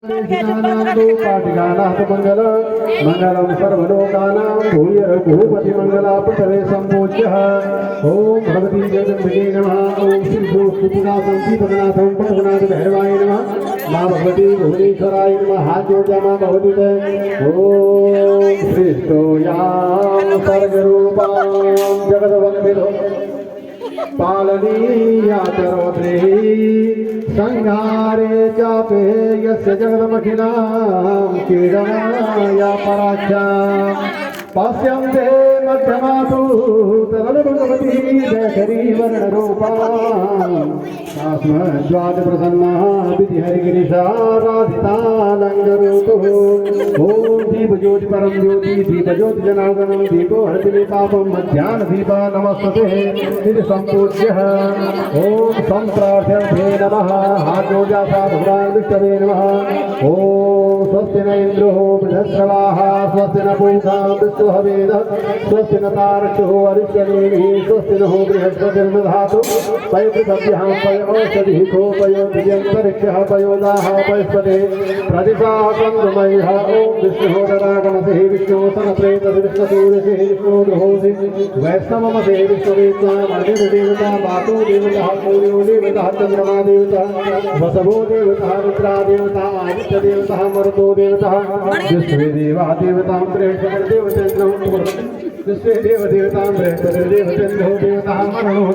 मंगल मंगलम सर्वलोकानां भूपति मंगलापतले संपूज्यः। ओम भगवती जगदम्बिके नमः। ओम श्री सुनाथं पद्मनाथं पद्मनाथ भैरवाय नमः। मां भगवती भुवनेश्वराय नमः। हाथ जोड़ मां भगवती ते। ओम श्रीष्टोयां सर्वरूपां जगद्वन्दितो पालनीयाचरोद्रे संहारे चापे यस्य जगदमखिलां क्रीडनाया पराख्या पास्यन्ते मध्यमातु तदनुभवती जयकरी वर्णरूपां तास्मद्वाद प्रसन्ना विधिहरिगिरिशाराधितालङ्गरूतुः। ओम दीप ज्योति परम ज्योति दीप ज्योति जनार्दनम दीपो हरति पापम मध्याह्न दीपा नमस्ते निधि संपूज्यः। ओम संप्रार्थ्यर्थे नमः। हाथ जोड़ा भगवान विष्णवे नमः। ओम स्वस्ति न इंद्रो बृहस्रवाः स्वस्ति न पूषा विश्ववेद स्वस्ति न तारक्षो अरिष्यनेमिः स्वस्ति नो बृहस्पतिर्दधातु पयतृभ्यः पयोषधिको पयोधियन्तरिक्षः पयोदाः पयस्पते प्रदिशाः चन्द्रमयः। ओम विष्णुः तदागमसे विष्णुः सनप्रेतविष्णुसूर्यसे विष्णुर्होसि वैष्णवमसे विष्णुवेत्त्वामर्दिदेवता वातो देवता सूर्यो देवता चन्द्रमा देवता वसवो देवता रुद्रा देवता आदित्य देवता मरुतो देवता विश्वे देवा देवतां बृहस्पतिर्देवतेन्द्रो विश्वे देवदेवतां बृहस्पतिर्देवतेन्द्रो देवता मनो